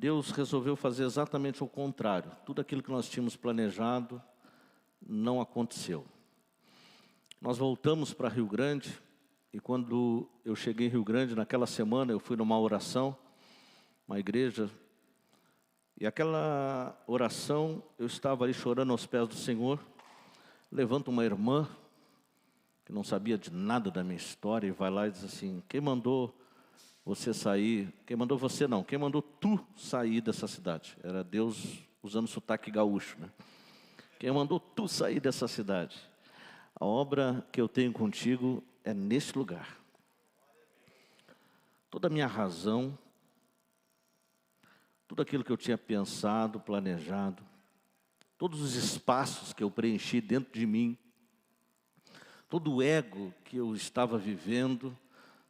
Deus resolveu fazer exatamente o contrário. Tudo aquilo que nós tínhamos planejado não aconteceu. Nós voltamos para Rio Grande, e quando eu cheguei em Rio Grande, naquela semana, eu fui numa oração, uma igreja, e aquela oração, eu estava ali chorando aos pés do Senhor. Levanta uma irmã, que não sabia de nada da minha história, e vai lá e diz assim: quem mandou você sair? Quem mandou você não, quem mandou tu sair dessa cidade? Era Deus usando sotaque gaúcho, né? Quem mandou tu sair dessa cidade? A obra que eu tenho contigo é neste lugar. Toda a minha razão, tudo aquilo que eu tinha pensado, planejado, todos os espaços que eu preenchi dentro de mim, todo o ego que eu estava vivendo,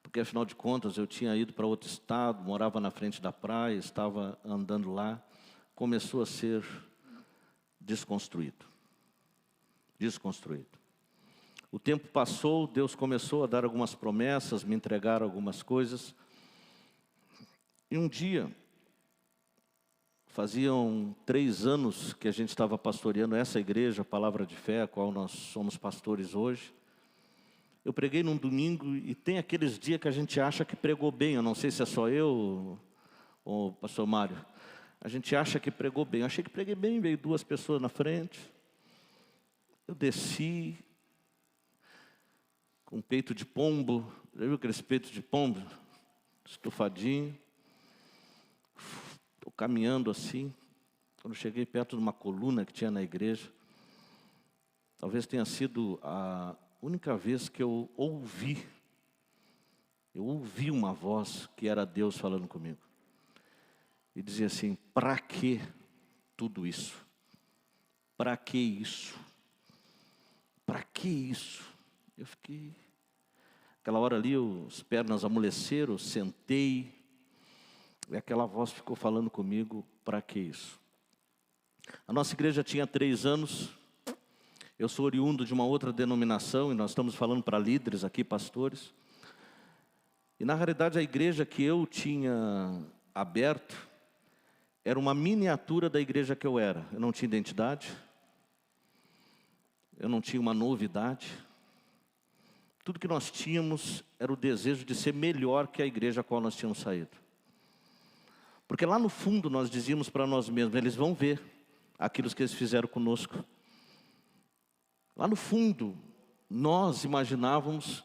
porque afinal de contas eu tinha ido para outro estado, morava na frente da praia, estava andando lá, começou a ser desconstruído. Desconstruído. O tempo passou, Deus começou a dar algumas promessas, me entregar algumas coisas. E um dia, faziam 3 anos que a gente estava pastoreando essa igreja, Palavra de Fé, a qual nós somos pastores hoje. Eu preguei num domingo e tem aqueles dias que a gente acha que pregou bem. Eu não sei se é só eu ou o pastor Mário. A gente acha que pregou bem. Eu achei que preguei bem, veio 2 pessoas na frente. Eu desci com um peito de pombo. Já viu aqueles peitos de pombo? Estufadinho. Estou caminhando assim. Quando cheguei perto de uma coluna que tinha na igreja, talvez tenha sido a única vez que eu ouvi uma voz que era Deus falando comigo. E dizia assim: para que tudo isso? Para que isso? Para que isso? Eu fiquei... Aquela hora ali, as pernas amoleceram, eu sentei, e aquela voz ficou falando comigo: para que isso? A nossa igreja tinha 3 anos, eu sou oriundo de uma outra denominação, e nós estamos falando para líderes aqui, pastores. E na realidade a igreja que eu tinha aberto era uma miniatura da igreja que eu era. Eu não tinha identidade, eu não tinha uma novidade. Tudo que nós tínhamos era o desejo de ser melhor que a igreja a qual nós tínhamos saído. Porque lá no fundo nós dizíamos para nós mesmos: eles vão ver aquilo que eles fizeram conosco. Lá no fundo, nós imaginávamos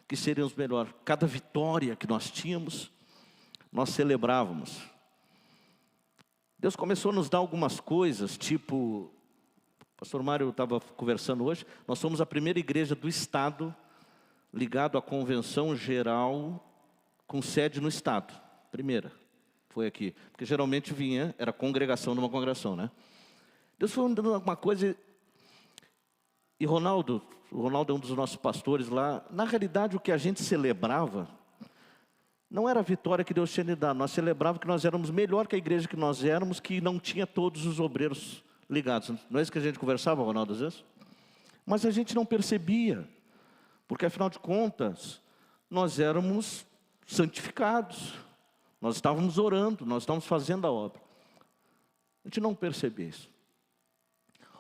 que seríamos melhor. Cada vitória que nós tínhamos, nós celebrávamos. Deus começou a nos dar algumas coisas, tipo, o pastor Mário estava conversando hoje, nós somos a primeira igreja do estado ligado à convenção geral com sede no estado. Primeira, foi aqui. Porque geralmente vinha, era congregação numa congregação, né? Deus foi dando alguma coisa. E o Ronaldo é um dos nossos pastores lá. Na realidade, o que a gente celebrava não era a vitória que Deus tinha lhe dado. Nós celebrávamos que nós éramos melhor que a igreja que nós éramos, que não tinha todos os obreiros ligados. Não é isso que a gente conversava, Ronaldo, às vezes? Mas a gente não percebia. Porque, afinal de contas, nós éramos santificados. Nós estávamos orando, nós estávamos fazendo a obra. A gente não percebia isso.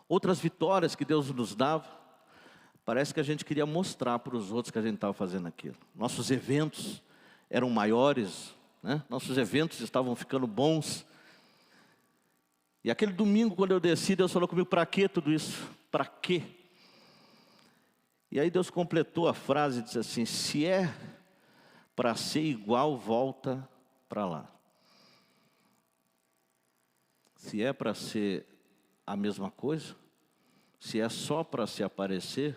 Outras vitórias que Deus nos dava, parece que a gente queria mostrar para os outros que a gente estava fazendo aquilo. Nossos eventos eram maiores, né? Nossos eventos estavam ficando bons. E aquele domingo, quando eu desci, Deus falou comigo: para que tudo isso? Para quê? E aí Deus completou a frase e disse assim: se é para ser igual, volta para lá. Se é para ser a mesma coisa, se é só para se aparecer,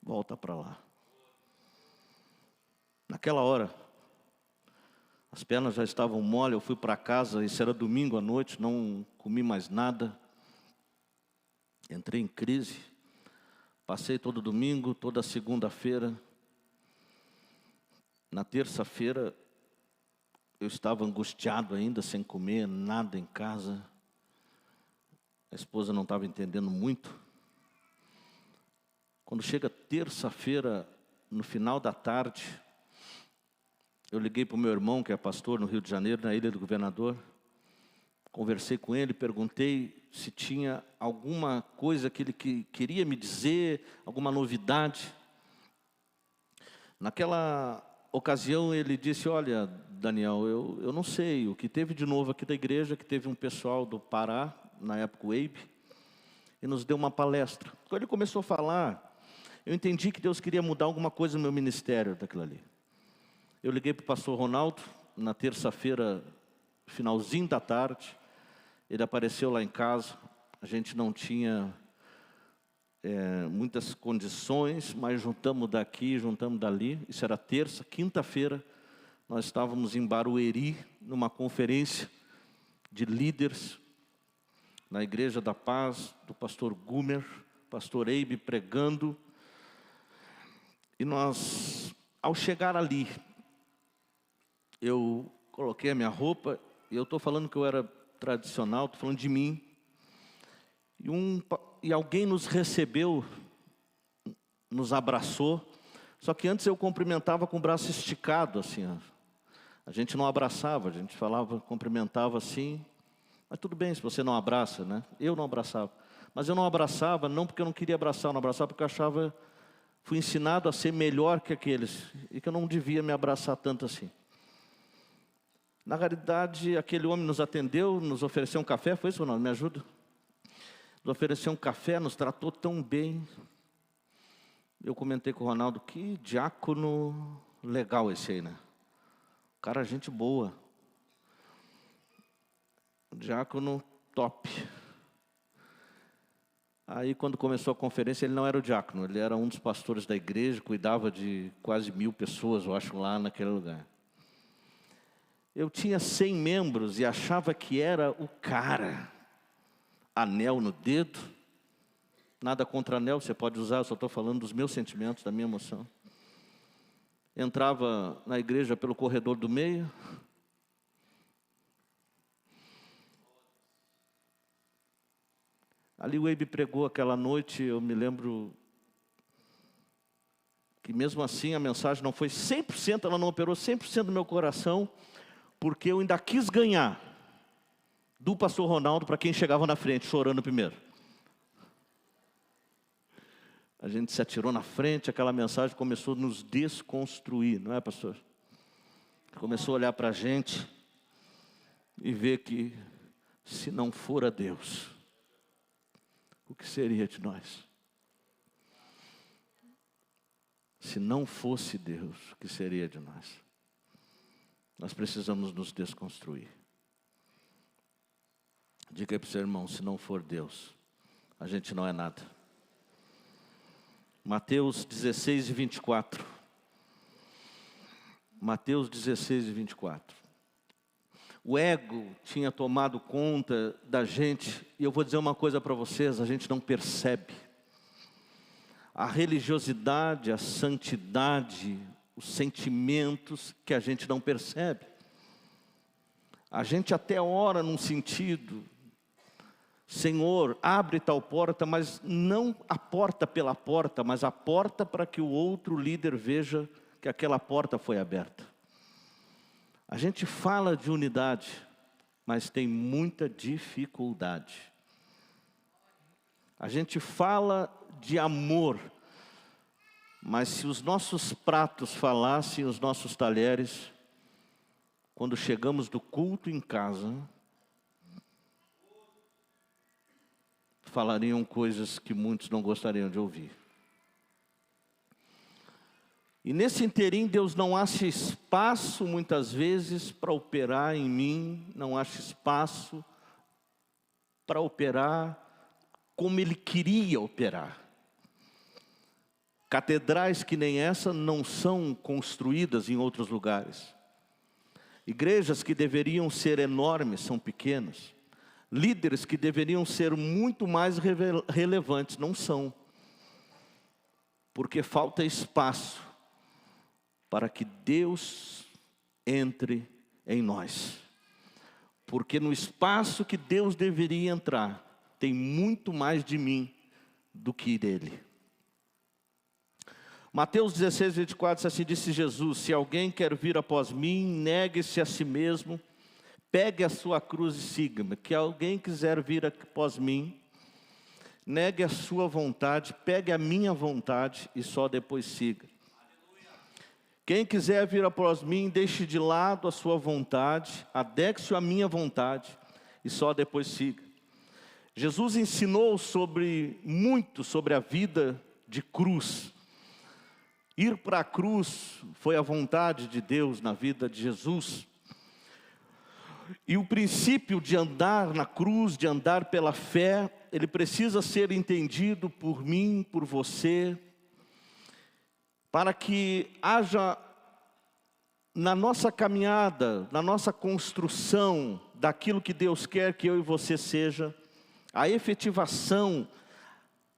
volta para lá. Naquela hora, as pernas já estavam mole, eu fui para casa, isso era domingo à noite, não comi mais nada. Entrei em crise, passei todo domingo, toda segunda-feira. Na terça-feira, eu estava angustiado ainda, sem comer nada em casa. A esposa não estava entendendo muito. Quando chega terça-feira, no final da tarde, eu liguei para o meu irmão, que é pastor no Rio de Janeiro, na Ilha do Governador. Conversei com ele, perguntei se tinha alguma coisa que ele queria me dizer, alguma novidade. Naquela ocasião ele disse: olha, Daniel, eu não sei, o que teve de novo aqui da igreja, que teve um pessoal do Pará, na época o EIB, e nos deu uma palestra. Quando ele começou a falar, eu entendi que Deus queria mudar alguma coisa no meu ministério daquilo ali. Eu liguei para o pastor Ronaldo, na terça-feira, finalzinho da tarde, ele apareceu lá em casa, a gente não tinha muitas condições, mas juntamos daqui, juntamos dali, isso era terça, quinta-feira, nós estávamos em Barueri, numa conferência de líderes, na Igreja da Paz, do pastor Gumer, pastor Eibe pregando, e nós, ao chegar ali, eu coloquei a minha roupa, e eu estou falando que eu era tradicional, estou falando de mim, e alguém nos recebeu, nos abraçou, só que antes eu cumprimentava com o braço esticado, assim, ó. A gente não abraçava, a gente falava, cumprimentava assim, mas tudo bem se você não abraça, né? Eu não abraçava, mas eu não abraçava não porque eu não queria abraçar, eu não abraçava porque eu achava, fui ensinado a ser melhor que aqueles, e que eu não devia me abraçar tanto assim. Na realidade, aquele homem nos atendeu, nos ofereceu um café, foi isso, Ronaldo? Me ajuda? Nos ofereceu um café, nos tratou tão bem. Eu comentei com o Ronaldo, que diácono legal esse aí, né? Cara, gente boa. Diácono top. Aí, quando começou a conferência, ele não era o diácono, ele era um dos pastores da igreja, cuidava de quase 1000 pessoas, eu acho, lá naquele lugar. Eu tinha 100 membros e achava que era o cara. Anel no dedo. Nada contra anel, você pode usar, eu só estou falando dos meus sentimentos, da minha emoção. Entrava na igreja pelo corredor do meio. Ali o Eibe pregou aquela noite, eu me lembro que mesmo assim a mensagem não foi 100%, ela não operou 100% do meu coração, porque eu ainda quis ganhar do pastor Ronaldo para quem chegava na frente, chorando primeiro. A gente se atirou na frente, aquela mensagem começou a nos desconstruir, não é, pastor? Começou a olhar para a gente e ver que, se não for a Deus, o que seria de nós? Se não fosse Deus, o que seria de nós? Nós precisamos nos desconstruir. Diga aí para o seu irmão, se não for Deus, a gente não é nada. Mateus 16 e 24. Mateus 16 e 24. O ego tinha tomado conta da gente, e eu vou dizer uma coisa para vocês, a gente não percebe. A religiosidade, a santidade, os sentimentos que a gente não percebe. A gente até ora num sentido, Senhor, abre tal porta, mas não a porta pela porta, mas a porta para que o outro líder veja que aquela porta foi aberta. A gente fala de unidade, mas tem muita dificuldade. A gente fala de amor, mas se os nossos pratos falassem, os nossos talheres, quando chegamos do culto em casa, falariam coisas que muitos não gostariam de ouvir. E nesse inteirinho Deus não acha espaço muitas vezes para operar em mim, não acha espaço para operar como Ele queria operar. Catedrais que nem essa não são construídas em outros lugares. Igrejas que deveriam ser enormes são pequenas. Líderes que deveriam ser muito mais relevantes não são. Porque falta espaço para que Deus entre em nós. Porque no espaço que Deus deveria entrar, tem muito mais de mim do que dele. Mateus 16, 24, assim disse Jesus: se alguém quer vir após mim, negue-se a si mesmo, pegue a sua cruz e siga-me. Que alguém quiser vir após mim, negue a sua vontade, pegue a minha vontade e só depois siga. Quem quiser vir após mim, deixe de lado a sua vontade, adeque-se à minha vontade e só depois siga. Jesus ensinou muito sobre a vida de cruz. Ir para a cruz foi a vontade de Deus na vida de Jesus. E o princípio de andar na cruz, de andar pela fé, ele precisa ser entendido por mim, por você, para que haja na nossa caminhada, na nossa construção daquilo que Deus quer que eu e você seja, a efetivação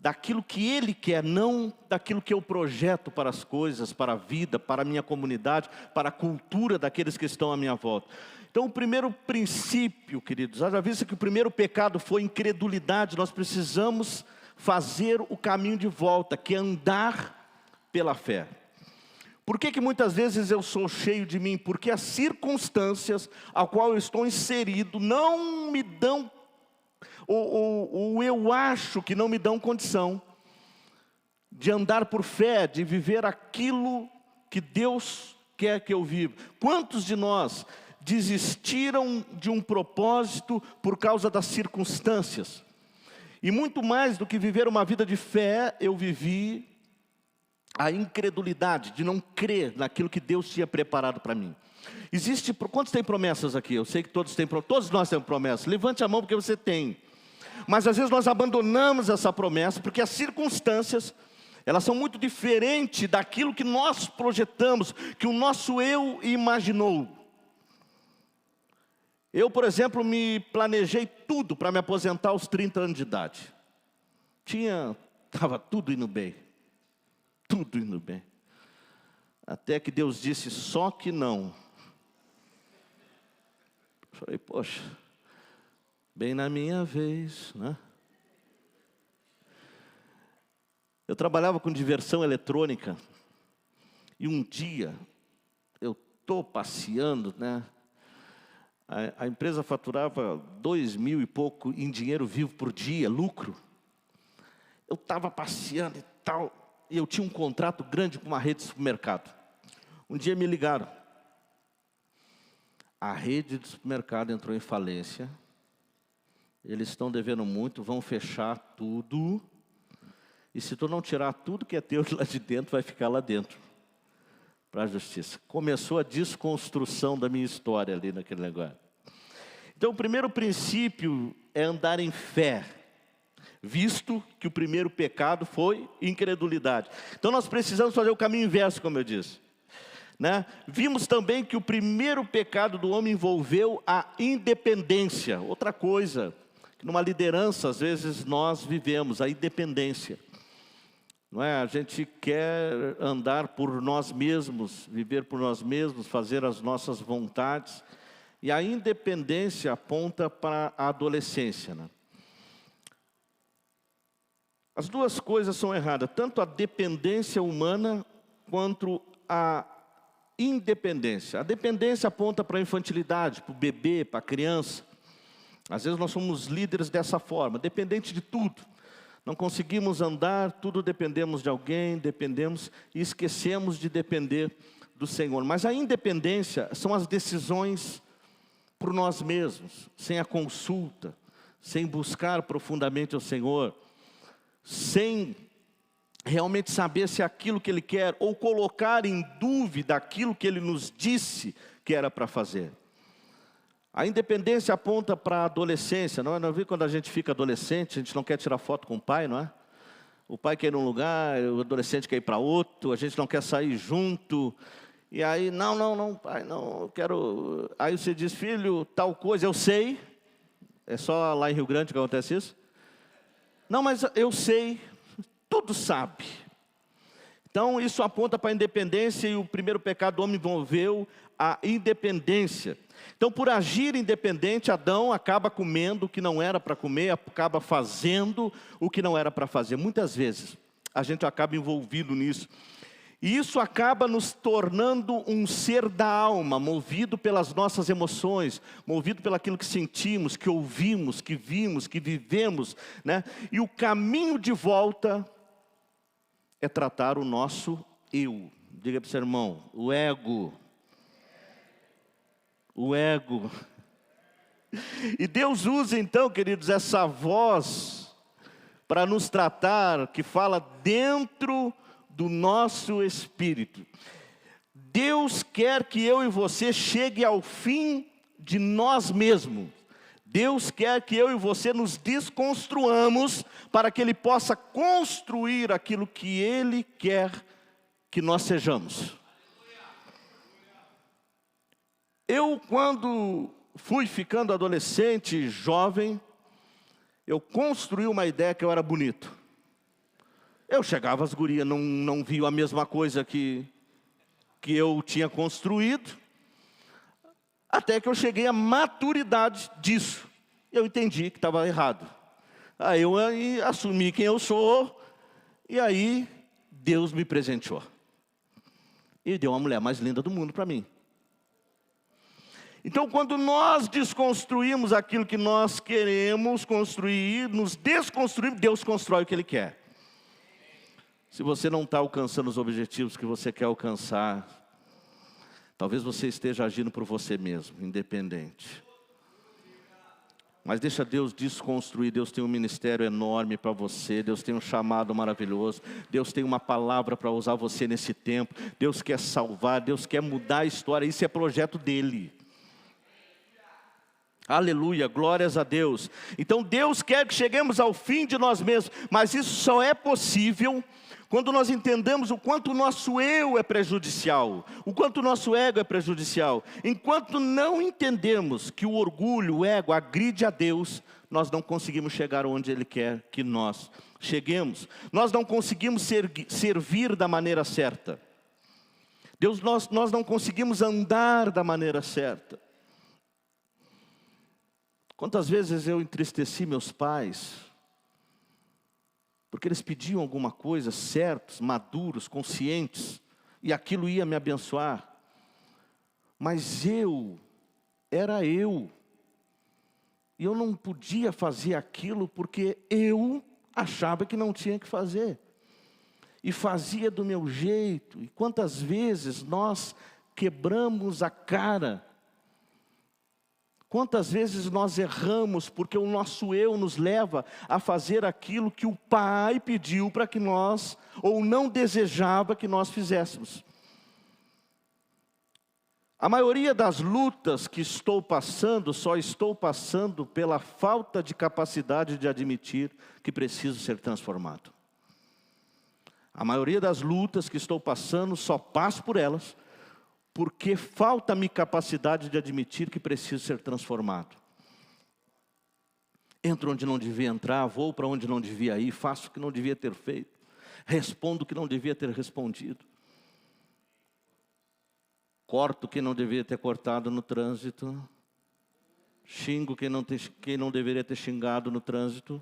daquilo que Ele quer, não daquilo que eu projeto para as coisas, para a vida, para a minha comunidade, para a cultura daqueles que estão à minha volta. Então o primeiro princípio, queridos, já visto que o primeiro pecado foi incredulidade, nós precisamos fazer o caminho de volta, que é andar pela fé. Por que muitas vezes eu sou cheio de mim? Porque as circunstâncias a qual eu estou inserido não me dão, ou eu acho que não me dão condição de andar por fé, de viver aquilo que Deus quer que eu viva. Quantos de nós desistiram de um propósito por causa das circunstâncias? E muito mais do que viver uma vida de fé, eu vivi a incredulidade de não crer naquilo que Deus tinha preparado para mim. Quantos têm promessas aqui? Eu sei que todos nós temos promessas. Levante a mão porque você tem. Mas às vezes nós abandonamos essa promessa porque as circunstâncias, elas são muito diferentes daquilo que nós projetamos, que o nosso eu imaginou. Eu, por exemplo, me planejei tudo para me aposentar aos 30 anos de idade. Estava tudo indo bem. Tudo indo bem. Até que Deus disse, só que não. Falei, poxa, bem na minha vez, né? Eu trabalhava com diversão eletrônica. E um dia, eu estou passeando, né? A empresa faturava 2.000 e pouco em dinheiro vivo por dia, lucro. Eu estava passeando e tal. E eu tinha um contrato grande com uma rede de supermercado. Um dia me ligaram. A rede de supermercado entrou em falência. Eles estão devendo muito, vão fechar tudo. E se tu não tirar tudo que é teu lá de dentro, vai ficar lá dentro. Para a justiça. Começou a desconstrução da minha história ali naquele negócio. Então o primeiro princípio é andar em fé. Visto que o primeiro pecado foi incredulidade. Então nós precisamos fazer o caminho inverso, como eu disse, né? Vimos também que o primeiro pecado do homem envolveu a independência. Outra coisa, que numa liderança às vezes nós vivemos, a independência. Não é? A gente quer andar por nós mesmos, viver por nós mesmos, fazer as nossas vontades. E a independência aponta para a adolescência, né? As duas coisas são erradas, tanto a dependência humana quanto a independência. A dependência aponta para a infantilidade, para o bebê, para a criança. Às vezes nós somos líderes dessa forma, dependente de tudo. Não conseguimos andar, tudo dependemos de alguém, dependemos e esquecemos de depender do Senhor. Mas a independência são as decisões por nós mesmos, sem a consulta, sem buscar profundamente o Senhor, sem realmente saber se é aquilo que Ele quer, ou colocar em dúvida aquilo que Ele nos disse que era para fazer. A independência aponta para a adolescência, não é? Não é? Quando a gente fica adolescente, a gente não quer tirar foto com o pai, não é? O pai quer ir num lugar, o adolescente quer ir para outro, a gente não quer sair junto. E aí, não, pai, não, eu quero... Aí você diz, filho, tal coisa, eu sei. É só lá em Rio Grande que acontece isso? Não, mas eu sei, tudo sabe. Então isso aponta para a independência, e o primeiro pecado do homem envolveu a independência. Então, por agir independente, Adão acaba comendo o que não era para comer, acaba fazendo o que não era para fazer. Muitas vezes a gente acaba envolvido nisso. E isso acaba nos tornando um ser da alma, movido pelas nossas emoções, movido pelo aquilo que sentimos, que ouvimos, que vimos, que vivemos, né? E o caminho de volta é tratar o nosso eu. Diga para o seu irmão, o ego. O ego. E Deus usa então, queridos, essa voz para nos tratar, que fala dentro do nosso espírito. Deus quer que eu e você chegue ao fim de nós mesmos. Deus quer que eu e você nos desconstruamos para que Ele possa construir aquilo que Ele quer que nós sejamos. Eu, quando fui ficando adolescente, jovem, eu construí uma ideia que eu era bonito. Eu chegava às gurias, não via a mesma coisa que eu tinha construído, até que eu cheguei à maturidade disso. Eu entendi que estava errado. Aí eu assumi quem eu sou, e aí Deus me presenteou. E deu a mulher mais linda do mundo para mim. Então, quando nós desconstruímos aquilo que nós queremos construir, nos desconstruímos, Deus constrói o que Ele quer. Se você não está alcançando os objetivos que você quer alcançar, talvez você esteja agindo por você mesmo, independente. Mas deixa Deus desconstruir. Deus tem um ministério enorme para você. Deus tem um chamado maravilhoso. Deus tem uma palavra para usar você nesse tempo. Deus quer salvar, Deus quer mudar a história. Isso é projeto dEle. Aleluia, glórias a Deus. Então Deus quer que cheguemos ao fim de nós mesmos, mas isso só é possível quando nós entendemos o quanto o nosso eu é prejudicial, o quanto o nosso ego é prejudicial. Enquanto não entendemos que o orgulho, o ego agride a Deus, nós não conseguimos chegar onde Ele quer que nós cheguemos. Nós não conseguimos servir da maneira certa. Nós não conseguimos andar da maneira certa. Quantas vezes eu entristeci meus pais, porque eles pediam alguma coisa, certos, maduros, conscientes, e aquilo ia me abençoar. Mas era eu, e eu não podia fazer aquilo porque eu achava que não tinha que fazer. E fazia do meu jeito, e quantas vezes nós quebramos a cara. Quantas vezes nós erramos porque o nosso eu nos leva a fazer aquilo que o Pai pediu para que nós, ou não desejava que nós fizéssemos. A maioria das lutas que estou passando, só estou passando pela falta de capacidade de admitir que preciso ser transformado. A maioria das lutas que estou passando, só passo por elas, porque falta-me capacidade de admitir que preciso ser transformado. Entro onde não devia entrar, vou para onde não devia ir, faço o que não devia ter feito, respondo o que não devia ter respondido, corto o que não devia ter cortado no trânsito, xingo quem não deveria ter xingado no trânsito,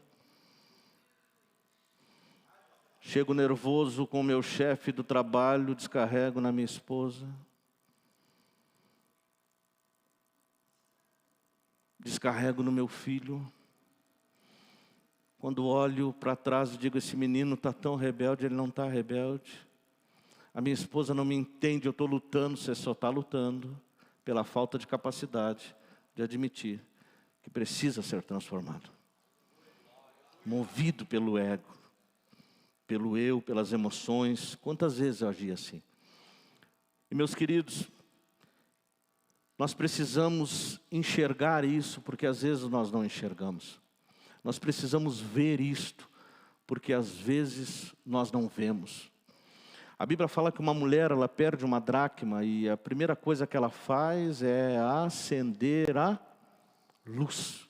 chego nervoso com o meu chefe do trabalho, descarrego na minha esposa, descarrego no meu filho. Quando olho para trás e digo, esse menino está tão rebelde, ele não está rebelde. A minha esposa não me entende, eu estou lutando, você só está lutando pela falta de capacidade de admitir que precisa ser transformado. Movido pelo ego, pelo eu, pelas emoções. Quantas vezes eu agi assim? E meus queridos, nós precisamos enxergar isso, porque às vezes nós não enxergamos. Nós precisamos ver isto, porque às vezes nós não vemos. A Bíblia fala que uma mulher, ela perde uma dracma, e a primeira coisa que ela faz é acender a luz.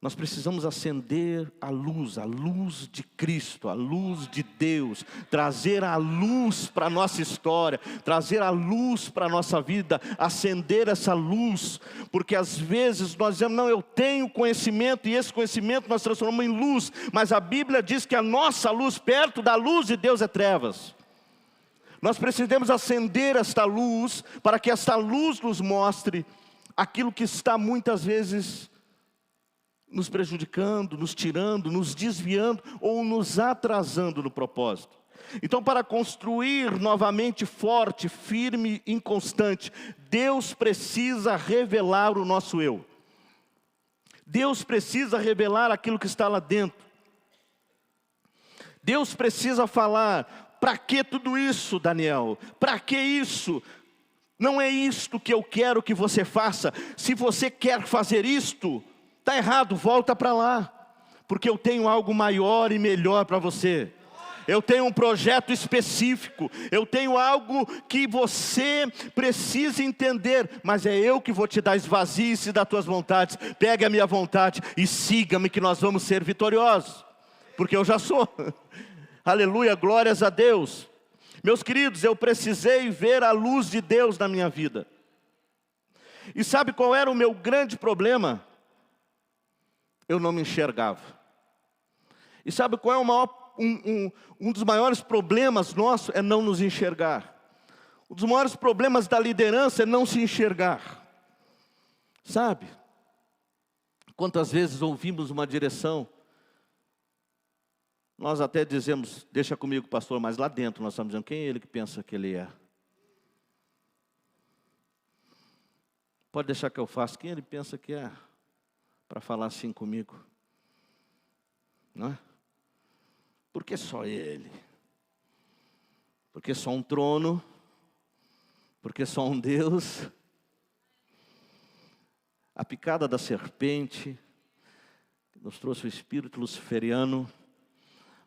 Nós precisamos acender a luz de Cristo, a luz de Deus, trazer a luz para a nossa história, trazer a luz para a nossa vida, acender essa luz, porque às vezes nós dizemos, não, eu tenho conhecimento, e esse conhecimento nós transformamos em luz, mas a Bíblia diz que a nossa luz, perto da luz de Deus, é trevas. Nós precisamos acender esta luz, para que esta luz nos mostre aquilo que está muitas vezes nos prejudicando, nos tirando, nos desviando ou nos atrasando no propósito. Então, para construir novamente forte, firme, inconstante, Deus precisa revelar o nosso eu. Deus precisa revelar aquilo que está lá dentro. Deus precisa falar: para que tudo isso, Daniel? Para que isso? Não é isto que eu quero que você faça. Se você quer fazer isto, está errado, volta para lá. Porque eu tenho algo maior e melhor para você. Eu tenho um projeto específico. Eu tenho algo que você precisa entender. Mas é eu que vou te dar. Esvazie-se das tuas vontades. Pegue a minha vontade e siga-me, que nós vamos ser vitoriosos. Porque eu já sou. Aleluia, glórias a Deus. Meus queridos, eu precisei ver a luz de Deus na minha vida. E sabe qual era o meu grande problema? Eu não me enxergava. E sabe qual é o maior, um dos maiores problemas nossos? É não nos enxergar. Um dos maiores problemas da liderança é não se enxergar. Sabe? Quantas vezes ouvimos uma direção, nós até dizemos: deixa comigo, pastor, mas lá dentro nós estamos dizendo: quem é ele que pensa que ele é? Pode deixar que eu faça. Quem ele pensa que é para falar assim comigo? Não é? Por que só ele? Porque só um trono? Porque só um Deus? A picada da serpente nos trouxe o espírito luciferiano.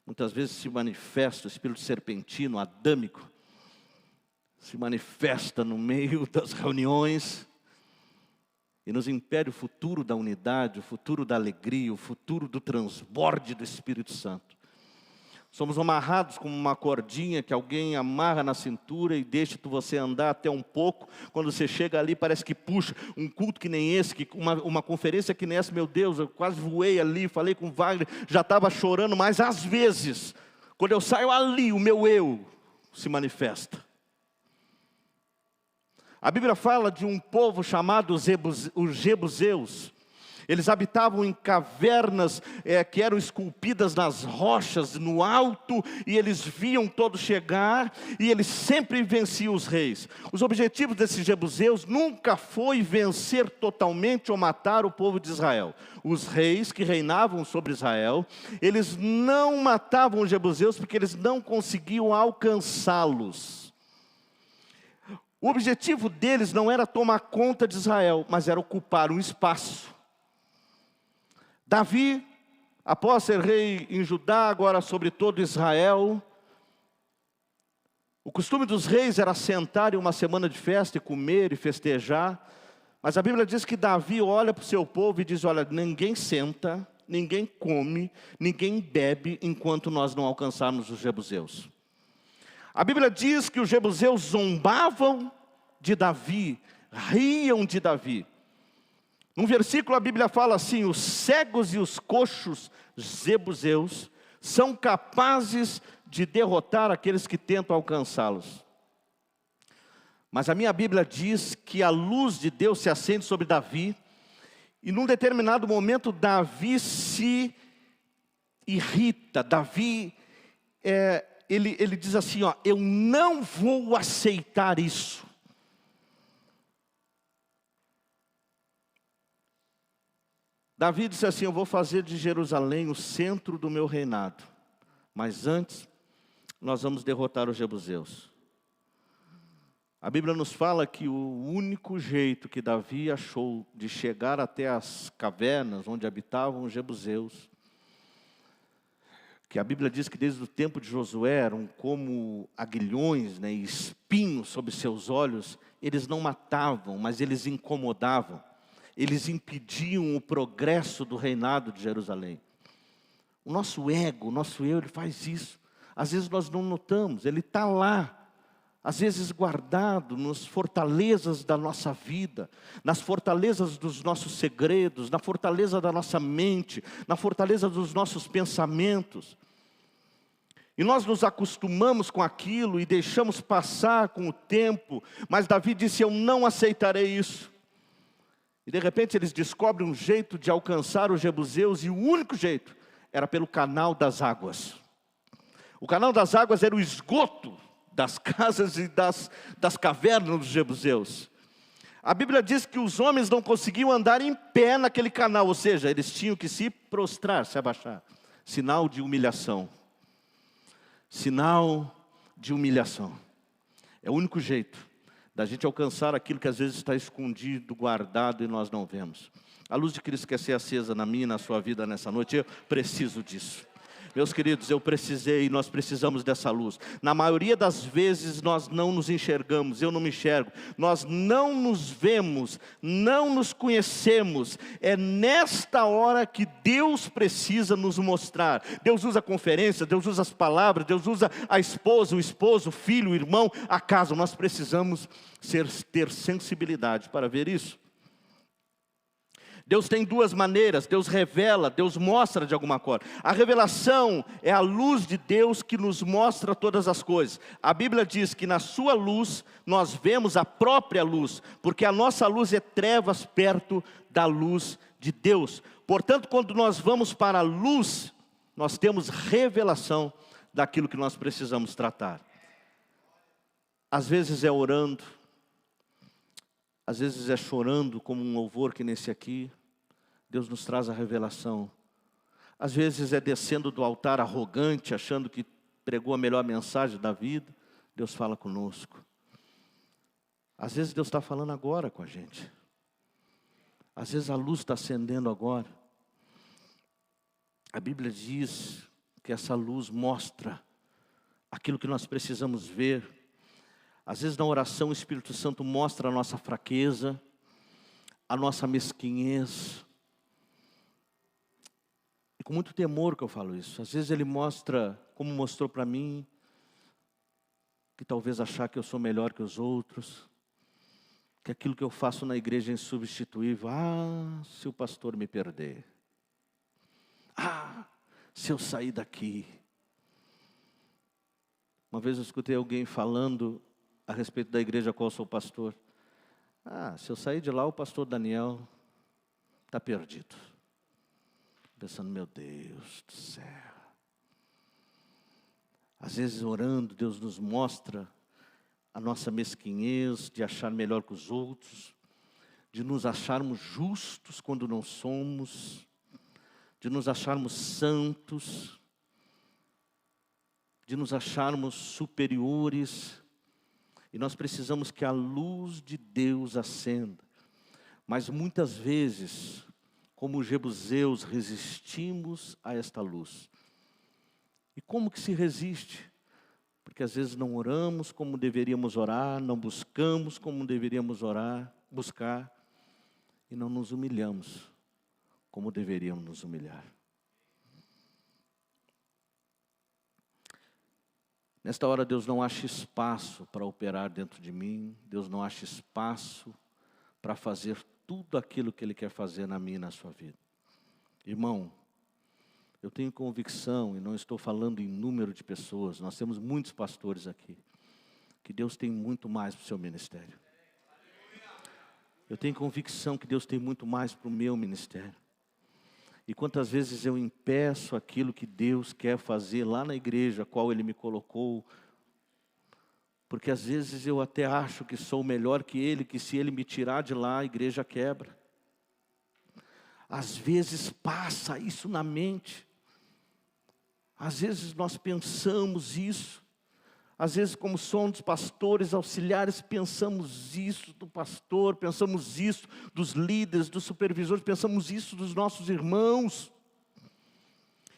Muitas vezes se manifesta o espírito serpentino, adâmico, se manifesta no meio das reuniões e nos impede o futuro da unidade, o futuro da alegria, o futuro do transborde do Espírito Santo. Somos amarrados como uma cordinha que alguém amarra na cintura e deixa você andar até um pouco. Quando você chega ali, parece que puxa. Um culto que nem esse, uma conferência que nem essa, meu Deus, eu quase voei ali, falei com o Wagner, já estava chorando, mas às vezes, quando eu saio ali, o meu eu se manifesta. A Bíblia fala de um povo chamado os Jebuseus. Eles habitavam em cavernas que eram esculpidas nas rochas, no alto, e eles viam todos chegar, e eles sempre venciam os reis. Os objetivos desses jebuseus nunca foi vencer totalmente ou matar o povo de Israel. Os reis que reinavam sobre Israel, eles não matavam os jebuseus porque eles não conseguiam alcançá-los. O objetivo deles não era tomar conta de Israel, mas era ocupar um espaço. Davi, após ser rei em Judá, agora sobre todo Israel, o costume dos reis era sentar em uma semana de festa e comer e festejar, mas a Bíblia diz que Davi olha para o seu povo e diz: olha, ninguém senta, ninguém come, ninguém bebe enquanto nós não alcançarmos os jebuseus. A Bíblia diz que os jebuseus zombavam de Davi, riam de Davi. Num versículo a Bíblia fala assim: os cegos e os coxos jebuseus são capazes de derrotar aqueles que tentam alcançá-los. Mas a minha Bíblia diz que a luz de Deus se acende sobre Davi, e num determinado momento Davi se irrita. Davi, ele diz assim: ó, eu não vou aceitar isso. Davi disse assim: eu vou fazer de Jerusalém o centro do meu reinado, mas antes nós vamos derrotar os jebuseus. A Bíblia nos fala que o único jeito que Davi achou de chegar até as cavernas onde habitavam os jebuseus, que a Bíblia diz que desde o tempo de Josué eram como aguilhões, e espinhos sobre seus olhos, eles não matavam, mas eles incomodavam. Eles impediam o progresso do reinado de Jerusalém. O nosso ego, o nosso eu, ele faz isso. Às vezes nós não notamos, ele está lá. Às vezes guardado nas fortalezas da nossa vida, nas fortalezas dos nossos segredos, na fortaleza da nossa mente, na fortaleza dos nossos pensamentos. E nós nos acostumamos com aquilo e deixamos passar com o tempo. Mas Davi disse, eu não aceitarei isso. E de repente eles descobrem um jeito de alcançar os jebuseus. E o único jeito era pelo canal das águas. O canal das águas era o esgoto das casas e das cavernas dos jebuseus. A Bíblia diz que os homens não conseguiam andar em pé naquele canal. Ou seja, eles tinham que se prostrar, se abaixar. Sinal de humilhação. Sinal de humilhação. É o único jeito da gente alcançar aquilo que às vezes está escondido, guardado e nós não vemos. A luz de Cristo quer ser acesa na minha e na sua vida nessa noite. Eu preciso disso. Meus queridos, nós precisamos dessa luz. Na maioria das vezes nós não nos enxergamos, eu não me enxergo. Nós não nos vemos, não nos conhecemos. É nesta hora que Deus precisa nos mostrar. Deus usa a conferência, Deus usa as palavras, Deus usa a esposa, o esposo, o filho, o irmão, a casa. Nós precisamos ter sensibilidade para ver isso. Deus tem duas maneiras, Deus revela, Deus mostra de alguma forma. A revelação é a luz de Deus que nos mostra todas as coisas. A Bíblia diz que na sua luz nós vemos a própria luz, porque a nossa luz é trevas perto da luz de Deus. Portanto, quando nós vamos para a luz, nós temos revelação daquilo que nós precisamos tratar. Às vezes é orando, às vezes é chorando, como um louvor que nesse aqui. Deus nos traz a revelação. Às vezes é descendo do altar arrogante, achando que pregou a melhor mensagem da vida. Deus fala conosco. Às vezes Deus está falando agora com a gente. Às vezes a luz está acendendo agora. A Bíblia diz que essa luz mostra aquilo que nós precisamos ver. Às vezes na oração o Espírito Santo mostra a nossa fraqueza, a nossa mesquinhez. E com muito temor que eu falo isso. Às vezes Ele mostra, como mostrou para mim, que talvez achar que eu sou melhor que os outros, que aquilo que eu faço na igreja é insubstituível. Ah, se o pastor me perder. Ah, se eu sair daqui. Uma vez eu escutei alguém falando a respeito da igreja a qual eu sou pastor. Ah, se eu sair de lá, o pastor Daniel está perdido. Pensando, meu Deus do céu. Às vezes orando, Deus nos mostra a nossa mesquinhez de achar melhor que os outros, de nos acharmos justos quando não somos, de nos acharmos santos, de nos acharmos superiores. E nós precisamos que a luz de Deus acenda. Mas muitas vezes, como os jebuseus, resistimos a esta luz. E como que se resiste? Porque às vezes não oramos como deveríamos orar, não buscamos como deveríamos buscar, e não nos humilhamos como deveríamos nos humilhar. Nesta hora Deus não acha espaço para operar dentro de mim, Deus não acha espaço para fazer tudo aquilo que Ele quer fazer na minha e na sua vida. Irmão, eu tenho convicção, e não estou falando em número de pessoas, nós temos muitos pastores aqui, que Deus tem muito mais para o seu ministério. Eu tenho convicção que Deus tem muito mais para o meu ministério. E quantas vezes eu impeço aquilo que Deus quer fazer lá na igreja, a qual Ele me colocou, porque às vezes eu até acho que sou melhor que Ele, que se Ele me tirar de lá, a igreja quebra. Às vezes passa isso na mente. Às vezes nós pensamos isso. Às vezes, como somos pastores auxiliares, pensamos isso do pastor, pensamos isso dos líderes, dos supervisores, pensamos isso dos nossos irmãos.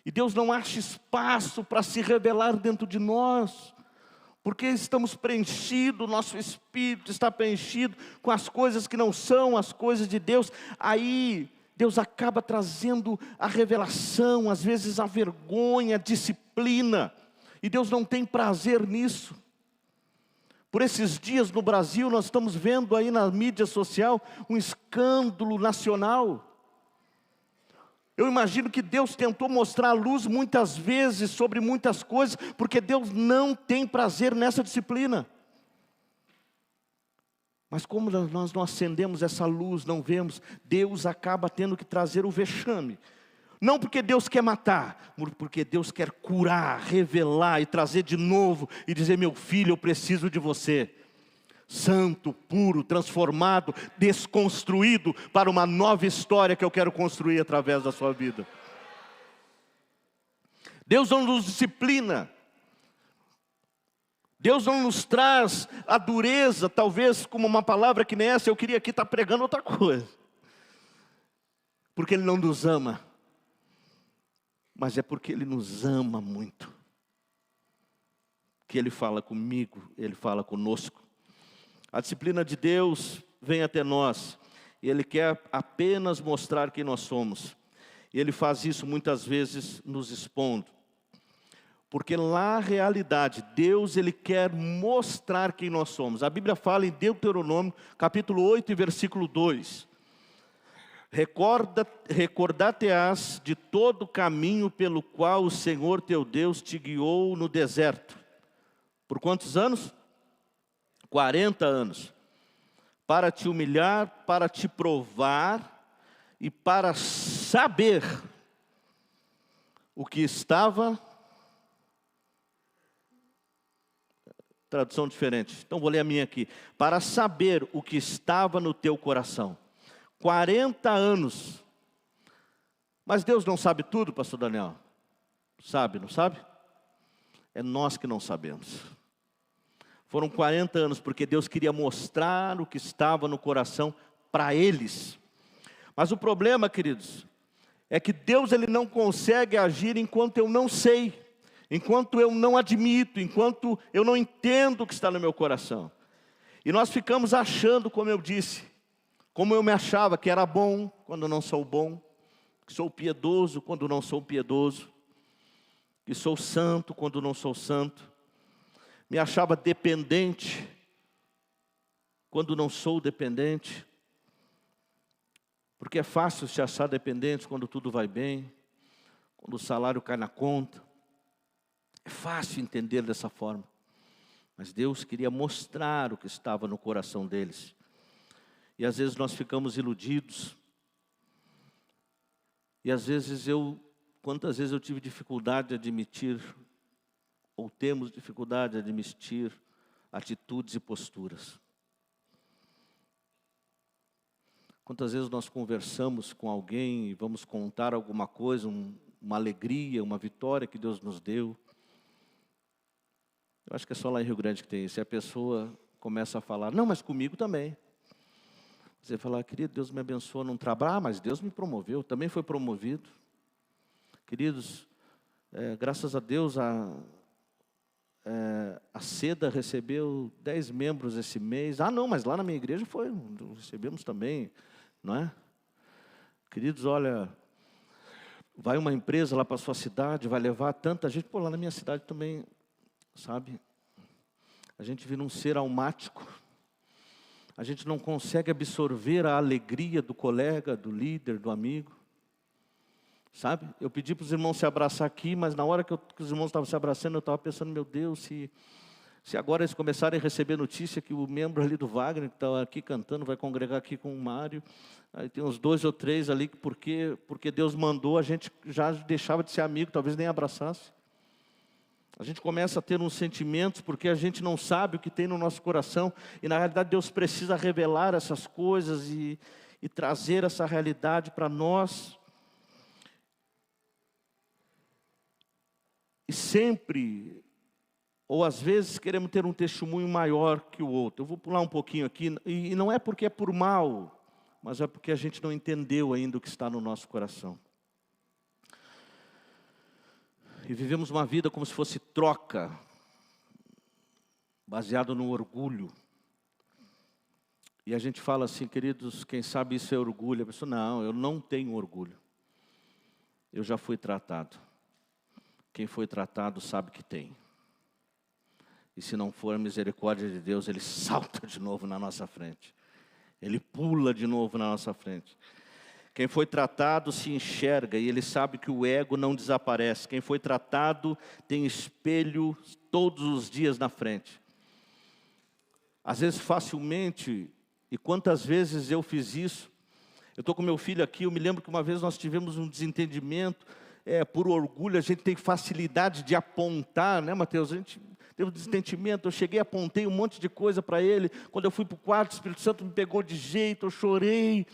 E Deus não acha espaço para se revelar dentro de nós, porque estamos preenchidos, nosso espírito está preenchido com as coisas que não são as coisas de Deus. Aí Deus acaba trazendo a revelação, às vezes a vergonha, a disciplina. E Deus não tem prazer nisso. Por esses dias no Brasil, nós estamos vendo aí na mídia social um escândalo nacional. Eu imagino que Deus tentou mostrar a luz muitas vezes sobre muitas coisas, porque Deus não tem prazer nessa disciplina. Mas como nós não acendemos essa luz, não vemos, Deus acaba tendo que trazer o vexame. Não porque Deus quer matar, porque Deus quer curar, revelar e trazer de novo e dizer: meu filho, eu preciso de você. Santo, puro, transformado, desconstruído para uma nova história que eu quero construir através da sua vida. Deus não nos disciplina. Deus não nos traz a dureza, talvez como uma palavra que nem essa, eu queria aqui estar pregando outra coisa. Porque Ele não nos ama. Mas é porque Ele nos ama muito. Que Ele fala comigo, Ele fala conosco. A disciplina de Deus vem até nós. E Ele quer apenas mostrar quem nós somos. E Ele faz isso muitas vezes nos expondo. Porque na realidade, Deus Ele quer mostrar quem nós somos. A Bíblia fala em Deuteronômio, capítulo 8 e versículo 2. Recordar-te-ás de todo o caminho pelo qual o Senhor teu Deus te guiou no deserto. Por quantos anos? 40 anos. Para te humilhar, para te provar e para saber o que estava... Tradução diferente. Então vou ler a minha aqui. Para saber o que estava no teu coração. 40 anos. Mas Deus não sabe tudo, pastor Daniel? Sabe, não sabe? É nós que não sabemos. Foram 40 anos porque Deus queria mostrar o que estava no coração para eles. Mas o problema, queridos, é que Deus Ele não consegue agir enquanto eu não sei. Enquanto eu não admito, enquanto eu não entendo o que está no meu coração. E nós ficamos achando, como eu disse, como eu me achava, que era bom quando não sou bom, que sou piedoso quando não sou piedoso, que sou santo quando não sou santo, me achava dependente quando não sou dependente, porque é fácil se achar dependente quando tudo vai bem, quando o salário cai na conta. É fácil entender dessa forma. Mas Deus queria mostrar o que estava no coração deles. E às vezes nós ficamos iludidos. E às vezes quantas vezes eu tive dificuldade de admitir, ou temos dificuldade de admitir, atitudes e posturas. Quantas vezes nós conversamos com alguém e vamos contar alguma coisa, uma alegria, uma vitória que Deus nos deu. Eu acho que é só lá em Rio Grande que tem isso. E a pessoa começa a falar: não, mas comigo também. Você fala: querido, Deus me abençoou num trabalho. Ah, mas Deus me promoveu, também foi promovido. Queridos, graças a Deus a Seda recebeu 10 membros esse mês. Ah, não, mas lá na minha igreja recebemos também, não é? Queridos, olha, vai uma empresa lá para a sua cidade, vai levar tanta gente. Pô, lá na minha cidade também... Sabe, a gente vira um ser almático, a gente não consegue absorver a alegria do colega, do líder, do amigo, sabe? Eu pedi para os irmãos se abraçar aqui, mas na hora que os irmãos estavam se abraçando, eu estava pensando: meu Deus, se agora eles começarem a receber notícia que o membro ali do Wagner, que está aqui cantando, vai congregar aqui com o Mário, aí tem uns 2 ou 3 ali, que porque Deus mandou, a gente já deixava de ser amigo, talvez nem abraçasse. A gente começa a ter uns sentimentos porque a gente não sabe o que tem no nosso coração. E na realidade Deus precisa revelar essas coisas e trazer essa realidade para nós. E sempre, ou às vezes, queremos ter um testemunho maior que o outro. Eu vou pular um pouquinho aqui, e não é porque é por mal, mas é porque a gente não entendeu ainda o que está no nosso coração. E vivemos uma vida como se fosse troca, baseado no orgulho. E a gente fala assim: queridos, quem sabe isso é orgulho? A pessoa: não, eu não tenho orgulho. Eu já fui tratado. Quem foi tratado sabe que tem. E se não for a misericórdia de Deus, Ele salta de novo na nossa frente. Ele pula de novo na nossa frente. Quem foi tratado se enxerga e ele sabe que o ego não desaparece. Quem foi tratado tem espelho todos os dias na frente. Às vezes facilmente, e quantas vezes eu fiz isso. Eu estou com meu filho aqui, eu me lembro que uma vez nós tivemos um desentendimento. Por orgulho a gente tem facilidade de apontar, né, Mateus? A gente teve um desentendimento, eu cheguei, apontei um monte de coisa para ele. Quando eu fui para o quarto, o Espírito Santo me pegou de jeito, eu chorei.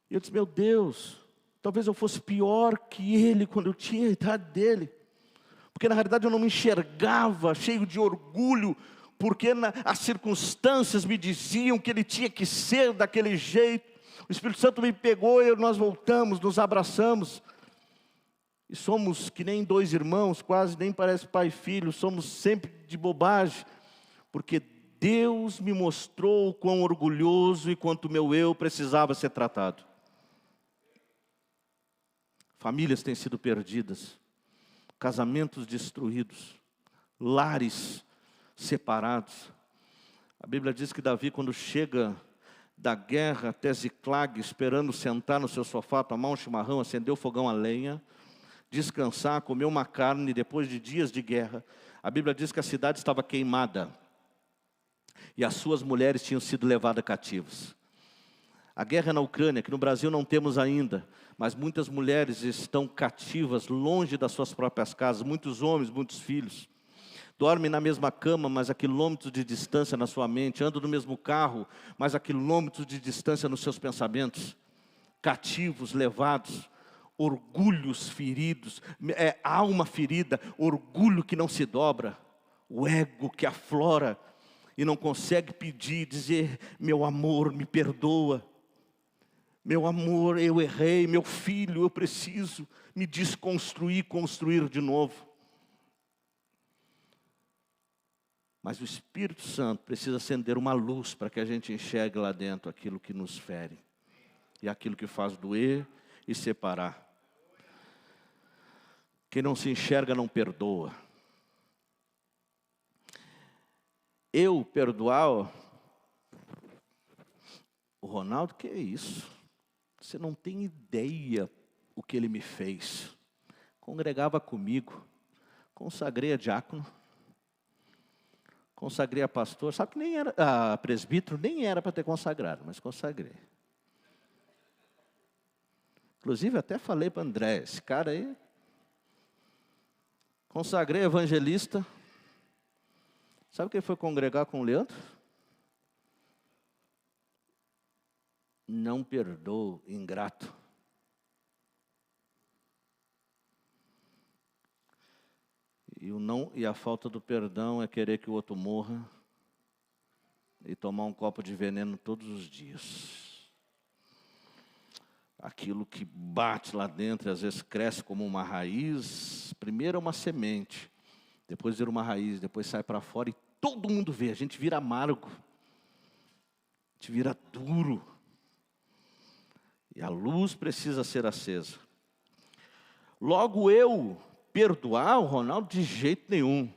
E eu disse, meu Deus, talvez eu fosse pior que ele quando eu tinha a idade dele. Porque na realidade eu não me enxergava, cheio de orgulho, porque as circunstâncias me diziam que ele tinha que ser daquele jeito. O Espírito Santo me pegou e nós voltamos, nos abraçamos. E somos que nem dois irmãos, quase nem parece pai e filho, somos sempre de bobagem, porque Deus me mostrou o quão orgulhoso e quanto o meu eu precisava ser tratado. Famílias têm sido perdidas, casamentos destruídos, lares separados. A Bíblia diz que Davi, quando chega da guerra até Ziclag, esperando sentar no seu sofá, tomar um chimarrão, acender o fogão a lenha, descansar, comer uma carne, depois de dias de guerra, a Bíblia diz que a cidade estava queimada e as suas mulheres tinham sido levadas cativas. A guerra na Ucrânia, que no Brasil não temos ainda, mas muitas mulheres estão cativas, longe das suas próprias casas, muitos homens, muitos filhos. Dormem na mesma cama, mas a quilômetros de distância na sua mente, andam no mesmo carro, mas a quilômetros de distância nos seus pensamentos. Cativos, levados, orgulhos feridos, alma ferida, orgulho que não se dobra, o ego que aflora e não consegue pedir, dizer, meu amor, me perdoa. Meu amor, eu errei, meu filho, eu preciso me desconstruir, construir de novo. Mas o Espírito Santo precisa acender uma luz para que a gente enxergue lá dentro aquilo que nos fere. E aquilo que faz doer e separar. Quem não se enxerga não perdoa. Eu perdoar o Ronaldo, que é isso? Você não tem ideia o que ele me fez. Congregava comigo, consagrei a diácono, consagrei a pastor, sabe que nem era, a presbítero nem era para ter consagrado, mas consagrei. Inclusive até falei para André, esse cara aí, consagrei evangelista. Sabe quem foi congregar com o Leandro? Não perdoa, ingrato. E a falta do perdão é querer que o outro morra e tomar um copo de veneno todos os dias. Aquilo que bate lá dentro, às vezes cresce como uma raiz. Primeiro é uma semente, depois vira uma raiz, depois sai para fora e todo mundo vê. A gente vira amargo, a gente vira duro. E a luz precisa ser acesa. Logo eu perdoar o Ronaldo de jeito nenhum.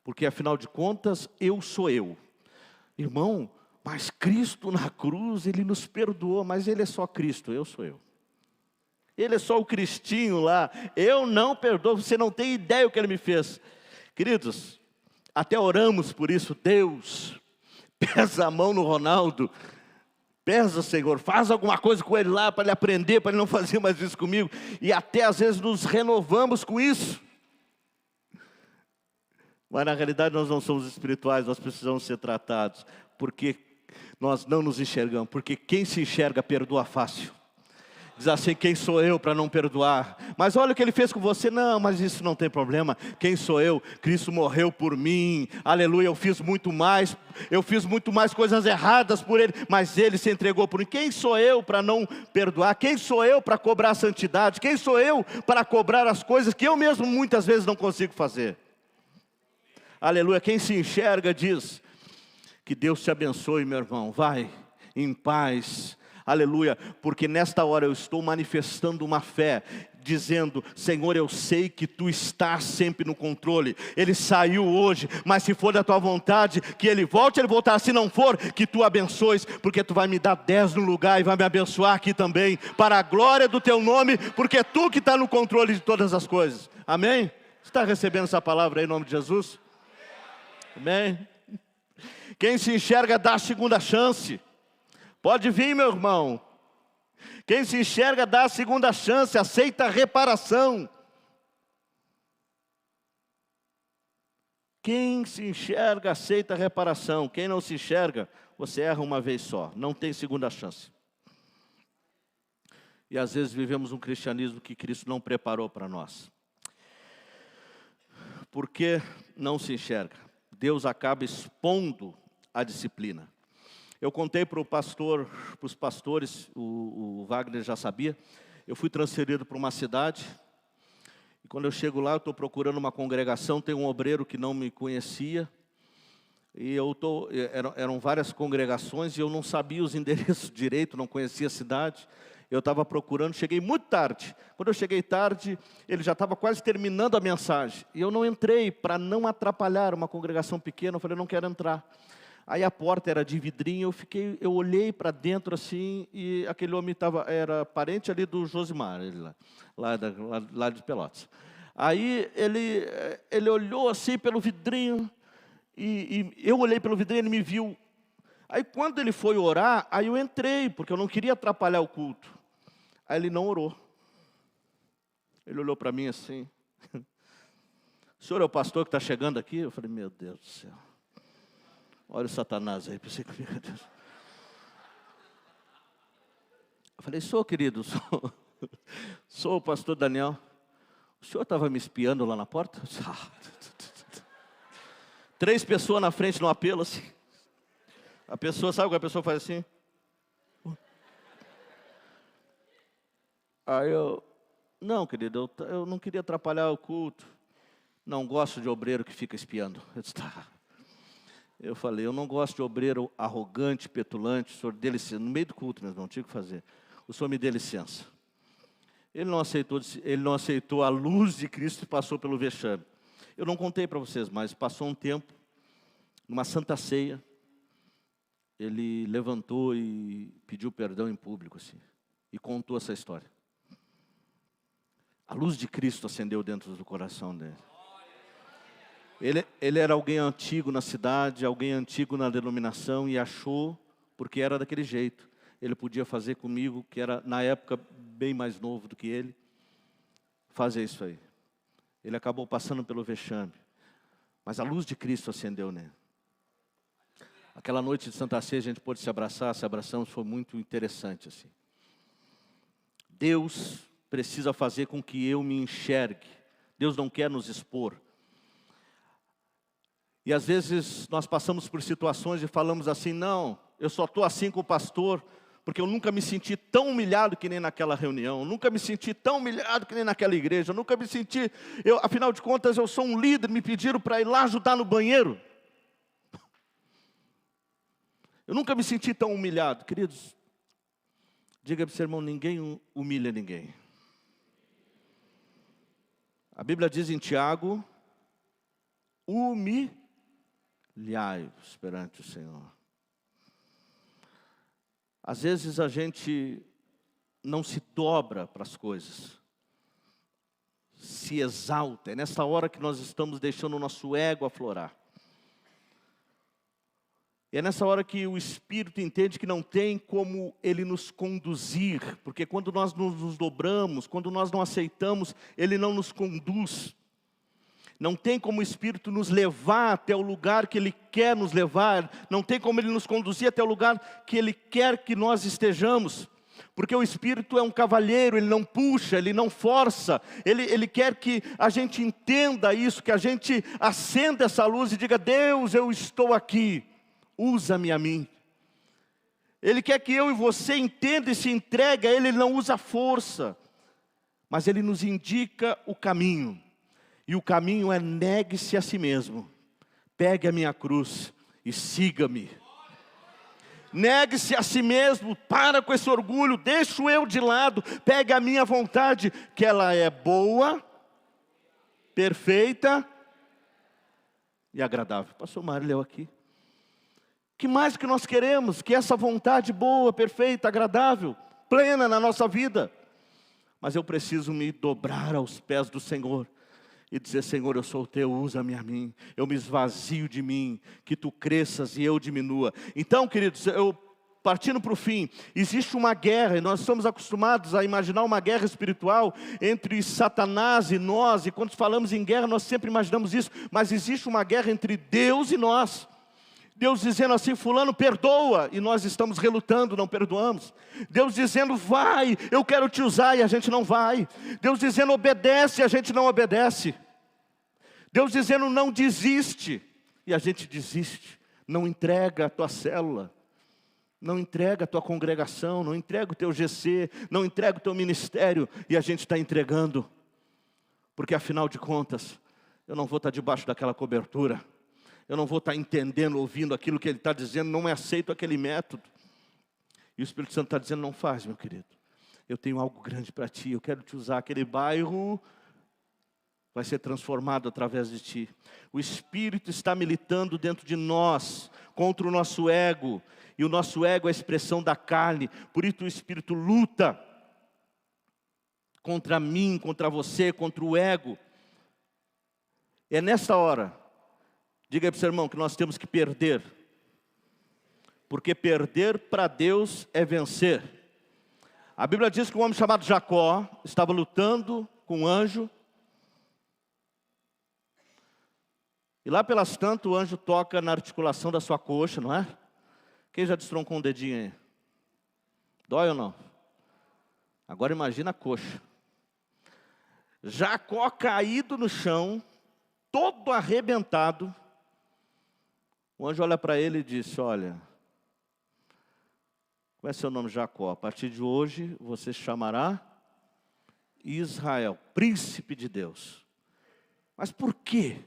Porque afinal de contas, eu sou eu. Irmão, mas Cristo na cruz, Ele nos perdoou. Mas Ele é só Cristo, eu sou eu. Ele é só o Cristinho lá. Eu não perdoo, você não tem ideia o que Ele me fez. Queridos, até oramos por isso. Deus, pesa a mão no Ronaldo. Pesa, Senhor, faz alguma coisa com ele lá para ele aprender, para ele não fazer mais isso comigo. E até às vezes nos renovamos com isso. Mas na realidade nós não somos espirituais, nós precisamos ser tratados. Porque nós não nos enxergamos. Porque quem se enxerga perdoa fácil. Diz assim, quem sou eu para não perdoar? Mas olha o que ele fez com você. Não, mas isso não tem problema. Quem sou eu? Cristo morreu por mim. Aleluia, eu fiz muito mais coisas erradas por Ele. Mas Ele se entregou por mim. Quem sou eu para não perdoar? Quem sou eu para cobrar a santidade? Quem sou eu para cobrar as coisas que eu mesmo muitas vezes não consigo fazer? Aleluia, quem se enxerga diz, que Deus te abençoe, meu irmão. Vai em paz. Aleluia, porque nesta hora eu estou manifestando uma fé dizendo: Senhor, eu sei que Tu estás sempre no controle. Ele saiu hoje, mas se for da Tua vontade, que ele volte, ele voltará. Se não for, que Tu abençoes, porque Tu vai me dar 10 no lugar e vai me abençoar aqui também, para a glória do Teu nome, porque é Tu que está no controle de todas as coisas. Amém? Você está recebendo essa palavra aí em nome de Jesus? Amém? Quem se enxerga dá a segunda chance. Pode vir, meu irmão. Quem se enxerga dá a segunda chance, aceita a reparação. Quem se enxerga aceita a reparação. Quem não se enxerga, você erra uma vez só, não tem segunda chance. E às vezes vivemos um cristianismo que Cristo não preparou para nós. Por que não se enxerga? Deus acaba expondo a disciplina. Eu contei para os pastores, o Wagner já sabia, eu fui transferido para uma cidade, e quando eu chego lá, eu estou procurando uma congregação, tem um obreiro que não me conhecia, e eram várias congregações, e eu não sabia os endereços direito, não conhecia a cidade, eu estava procurando, cheguei muito tarde. Quando eu cheguei tarde, ele já estava quase terminando a mensagem, e eu não entrei para não atrapalhar uma congregação pequena, eu falei, não quero entrar. Aí a porta era de vidrinho, eu olhei para dentro assim, e aquele homem era parente ali do Josimar, ele lá de Pelotas. Aí ele olhou assim pelo vidrinho, e eu olhei pelo vidrinho, ele me viu. Aí quando ele foi orar, aí eu entrei, porque eu não queria atrapalhar o culto. Aí ele não orou. Ele olhou para mim assim. O senhor é o pastor que está chegando aqui? Eu falei, meu Deus do céu. Olha o Satanás aí, pensei que meu Deus. Eu falei, sou querido, sou o pastor Daniel. O senhor estava me espiando lá na porta? 3 pessoas na frente no apelo assim. A pessoa, sabe o que a pessoa faz assim? Aí não querido, eu não queria atrapalhar o culto. Não gosto de obreiro que fica espiando. Eu disse, tá. Eu falei, eu não gosto de obreiro arrogante, petulante. O senhor dê licença, no meio do culto mesmo, não tinha o que fazer. O senhor me dê licença. Ele não aceitou a luz de Cristo e passou pelo vexame. Eu não contei para vocês, mas passou um tempo, numa santa ceia, ele levantou e pediu perdão em público, assim, e contou essa história. A luz de Cristo acendeu dentro do coração dele. Ele era alguém antigo na cidade, alguém antigo na denominação, e achou, porque era daquele jeito, ele podia fazer comigo, que era na época bem mais novo do que ele, fazer isso aí. Ele acabou passando pelo vexame, mas a luz de Cristo acendeu nele. Aquela noite de Santa Ceia a gente pôde se abraçamos, foi muito interessante assim. Deus precisa fazer com que eu me enxergue. Deus não quer nos expor. E às vezes nós passamos por situações e falamos assim, não, eu só estou assim com o pastor, porque eu nunca me senti tão humilhado que nem naquela reunião, nunca me senti tão humilhado que nem naquela igreja, nunca me senti, afinal de contas eu sou um líder, me pediram para ir lá ajudar no banheiro. Eu nunca me senti tão humilhado. Queridos, diga para o seu irmão, ninguém humilha ninguém. A Bíblia diz em Tiago, humilhai-vos perante o Senhor. Às vezes a gente não se dobra para as coisas, se exalta. É nessa hora que nós estamos deixando o nosso ego aflorar. E é nessa hora que o Espírito entende que não tem como Ele nos conduzir, porque quando nós nos dobramos, quando nós não aceitamos, Ele não nos conduz. Não tem como o Espírito nos levar até o lugar que Ele quer nos levar, não tem como Ele nos conduzir até o lugar que Ele quer que nós estejamos. Porque o Espírito é um cavalheiro, ele não puxa, ele não força, ele quer que a gente entenda isso, que a gente acenda essa luz e diga, Deus, eu estou aqui. Usa-me a mim. Ele quer que eu e você entenda e se entregue a Ele. Ele não usa força, mas Ele nos indica o caminho. E o caminho é negue-se a si mesmo. Pegue a minha cruz e siga-me. Negue-se a si mesmo, para com esse orgulho, deixa o eu de lado, pegue a minha vontade, que ela é boa, perfeita e agradável. Pastor Mário leu aqui. Que mais que nós queremos? Que essa vontade boa, perfeita, agradável, plena na nossa vida. Mas eu preciso me dobrar aos pés do Senhor e dizer: Senhor, eu sou teu, usa-me a mim, eu me esvazio de mim, que tu cresças e eu diminua. Então, queridos, partindo para o fim, existe uma guerra, e nós estamos acostumados a imaginar uma guerra espiritual entre Satanás e nós, e quando falamos em guerra, nós sempre imaginamos isso, mas existe uma guerra entre Deus e nós. Deus dizendo assim: fulano, perdoa, e nós estamos relutando, não perdoamos. Deus dizendo: vai, eu quero te usar, e a gente não vai. Deus dizendo: obedece, e a gente não obedece. Deus dizendo: não desiste, e a gente desiste. Não entrega a tua célula, não entrega a tua congregação, não entrega o teu GC, não entrega o teu ministério, e a gente está entregando. Porque afinal de contas, eu não vou estar debaixo daquela cobertura. Eu não vou estar entendendo, ouvindo aquilo que Ele está dizendo, não aceito aquele método. E o Espírito Santo está dizendo: não faz, meu querido. Eu tenho algo grande para ti, eu quero te usar. Aquele bairro vai ser transformado através de ti. O Espírito está militando dentro de nós, contra o nosso ego. E o nosso ego é a expressão da carne. Por isso o Espírito luta contra mim, contra você, contra o ego. É nessa hora, diga aí para o seu irmão, que nós temos que perder. Porque perder para Deus é vencer. A Bíblia diz que um homem chamado Jacó estava lutando com um anjo. E lá pelas tantas o anjo toca na articulação da sua coxa, não é? Quem já destroncou um dedinho aí? Dói ou não? Agora imagina a coxa. Jacó caído no chão, todo arrebentado. O anjo olha para ele e disse: olha, qual é seu nome? Jacó. A partir de hoje você se chamará Israel, príncipe de Deus. Mas por quê?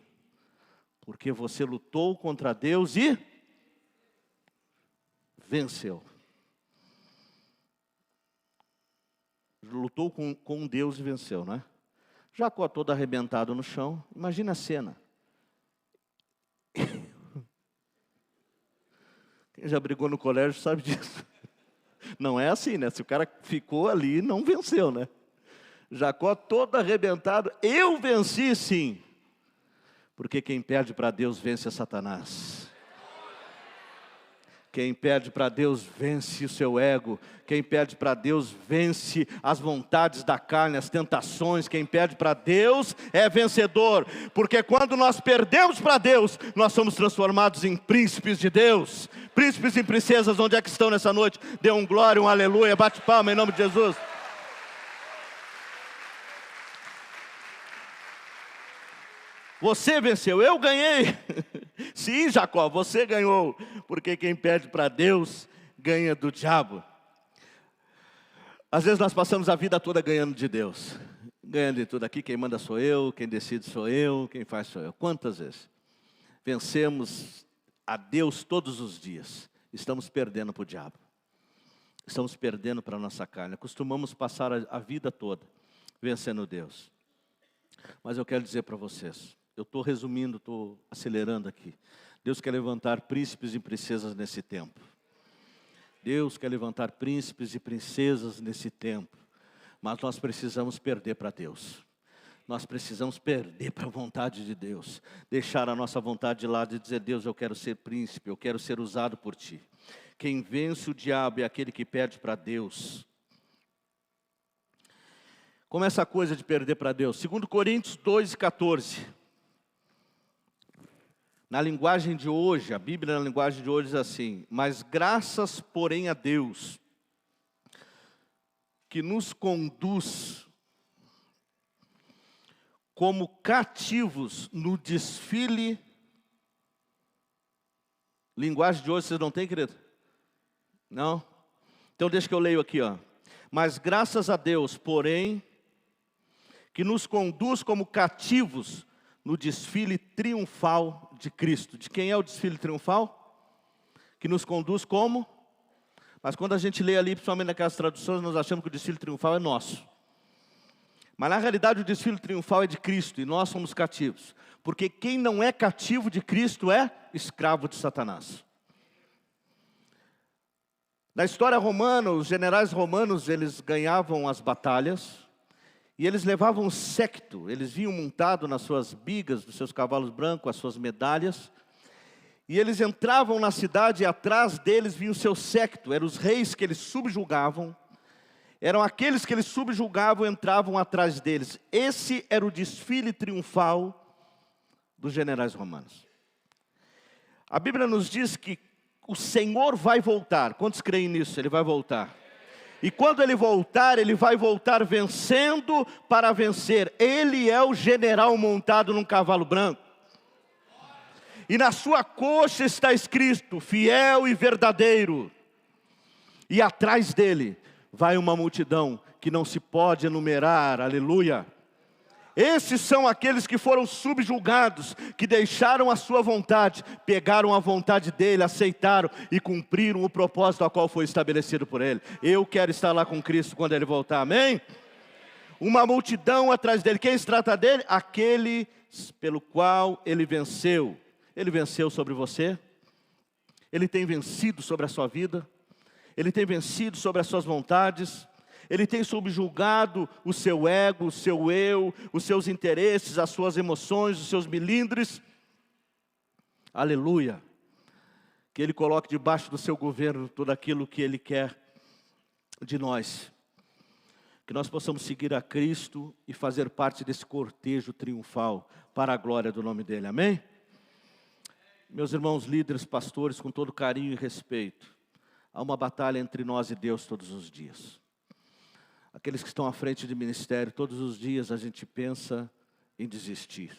Porque você lutou contra Deus e venceu. Lutou com Deus e venceu, não é? Jacó todo arrebentado no chão. Imagina a cena. Quem já brigou no colégio sabe disso. Não é assim, né? Se o cara ficou ali, não venceu, né? Jacó todo arrebentado. Eu venci, sim. Porque quem perde para Deus vence a Satanás. Quem perde para Deus vence o seu ego. Quem perde para Deus vence as vontades da carne, as tentações. Quem perde para Deus é vencedor. Porque quando nós perdemos para Deus, nós somos transformados em príncipes de Deus. Príncipes e princesas, onde é que estão nessa noite? Dê um glória, um aleluia, bate palma em nome de Jesus. Você venceu, eu ganhei. Sim, Jacó, você ganhou. Porque quem perde para Deus, ganha do diabo. Às vezes nós passamos a vida toda ganhando de Deus. Ganhando de tudo aqui, quem manda sou eu, quem decide sou eu, quem faz sou eu. Quantas vezes vencemos a Deus todos os dias? Estamos perdendo para o diabo. Estamos perdendo para a nossa carne. Costumamos passar a vida toda vencendo Deus. Mas eu quero dizer para vocês, eu estou resumindo, estou acelerando aqui. Deus quer levantar príncipes e princesas nesse tempo. Deus quer levantar príncipes e princesas nesse tempo. Mas nós precisamos perder para Deus. Nós precisamos perder para a vontade de Deus. Deixar a nossa vontade de lado e dizer: Deus, eu quero ser príncipe, eu quero ser usado por Ti. Quem vence o diabo é aquele que perde para Deus. Como essa coisa de perder para Deus? 2 Coríntios 2,14. Na linguagem de hoje, a Bíblia na linguagem de hoje diz assim: mas graças, porém, a Deus, que nos conduz como cativos no desfile. Linguagem de hoje vocês não têm, querido? Não? Então deixa que eu leio aqui, ó. Mas graças a Deus, porém, que nos conduz como cativos no desfile triunfal de Cristo. De quem é o desfile triunfal? Que nos conduz como Mas quando a gente lê ali, principalmente naquelas traduções, nós achamos que o desfile triunfal é nosso. Mas na realidade o desfile triunfal é de Cristo e nós somos cativos. Porque quem não é cativo de Cristo é escravo de Satanás. Na história romana, os generais romanos, eles ganhavam as batalhas e eles levavam um séquito. Eles vinham montados nas suas bigas, dos seus cavalos brancos, as suas medalhas. E eles entravam na cidade e atrás deles vinha o seu séquito. Eram os reis que eles subjugavam. Eram aqueles que eles subjugavam e entravam atrás deles. Esse era o desfile triunfal dos generais romanos. A Bíblia nos diz que o Senhor vai voltar. Quantos creem nisso? Ele vai voltar. E quando Ele vai voltar vencendo para vencer. Ele é o general montado num cavalo branco. E na sua coxa está escrito, fiel e verdadeiro. E atrás dele vai uma multidão que não se pode enumerar, aleluia. Esses são aqueles que foram subjugados, que deixaram a sua vontade, pegaram a vontade dele, aceitaram e cumpriram o propósito ao qual foi estabelecido por ele. Eu quero estar lá com Cristo quando ele voltar, amém? Uma multidão atrás dele, quem se trata dele? Aquele pelo qual ele venceu. Ele venceu sobre você, ele tem vencido sobre a sua vida, ele tem vencido sobre as suas vontades, ele tem subjugado o seu ego, o seu eu, os seus interesses, as suas emoções, os seus melindres. Aleluia. Que Ele coloque debaixo do seu governo tudo aquilo que Ele quer de nós. Que nós possamos seguir a Cristo e fazer parte desse cortejo triunfal para a glória do nome dEle. Amém? Meus irmãos líderes, pastores, com todo carinho e respeito, há uma batalha entre nós e Deus todos os dias. Aqueles que estão à frente de ministério, todos os dias a gente pensa em desistir.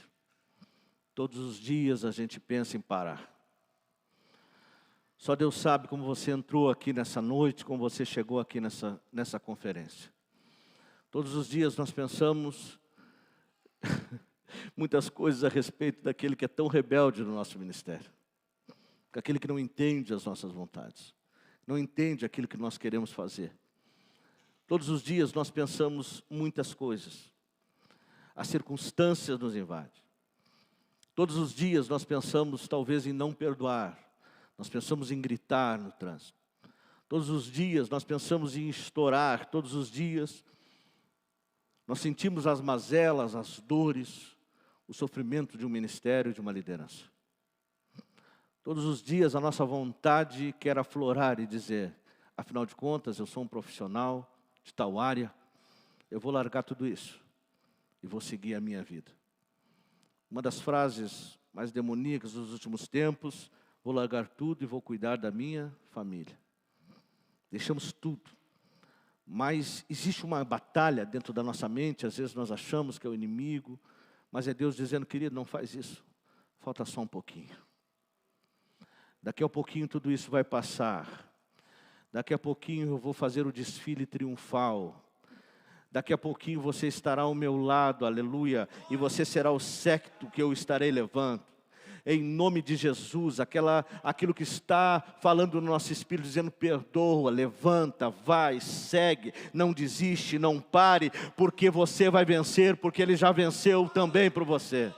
Todos os dias a gente pensa em parar. Só Deus sabe como você entrou aqui nessa noite, como você chegou aqui nessa conferência. Todos os dias nós pensamos muitas coisas a respeito daquele que é tão rebelde no nosso ministério. Aquele que não entende as nossas vontades. Não entende aquilo que nós queremos fazer. Todos os dias nós pensamos muitas coisas. As circunstâncias nos invadem. Todos os dias nós pensamos talvez em não perdoar. Nós pensamos em gritar no trânsito. Todos os dias nós pensamos em estourar. Todos os dias nós sentimos as mazelas, as dores, o sofrimento de um ministério, de uma liderança. Todos os dias a nossa vontade quer aflorar e dizer, afinal de contas eu sou um profissional de tal área, eu vou largar tudo isso e vou seguir a minha vida. Uma das frases mais demoníacas dos últimos tempos, vou largar tudo e vou cuidar da minha família. Deixamos tudo. Mas existe uma batalha dentro da nossa mente, às vezes nós achamos que é o inimigo, mas é Deus dizendo, querido, não faz isso, falta só um pouquinho. Daqui a pouquinho tudo isso vai passar. Daqui a pouquinho eu vou fazer o desfile triunfal. Daqui a pouquinho você estará ao meu lado, aleluia, e você será o séquito que eu estarei levando. Em nome de Jesus, aquilo que está falando no nosso espírito, dizendo perdoa, levanta, vai, segue, não desiste, não pare, porque você vai vencer, porque Ele já venceu também por você.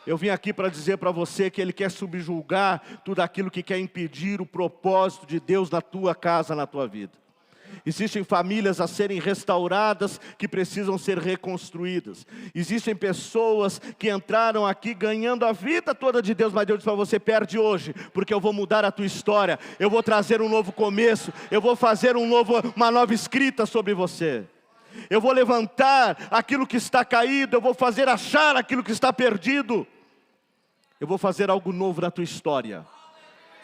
Eu vim aqui para dizer para você que Ele quer subjugar tudo aquilo que quer impedir o propósito de Deus na tua casa, na tua vida. Existem famílias a serem restauradas que precisam ser reconstruídas. Existem pessoas que entraram aqui ganhando a vida toda de Deus, mas Deus diz para você, perde hoje, porque eu vou mudar a tua história, eu vou trazer um novo começo, eu vou fazer uma nova escrita sobre você. Eu vou levantar aquilo que está caído, eu vou fazer achar aquilo que está perdido. Eu vou fazer algo novo na tua história.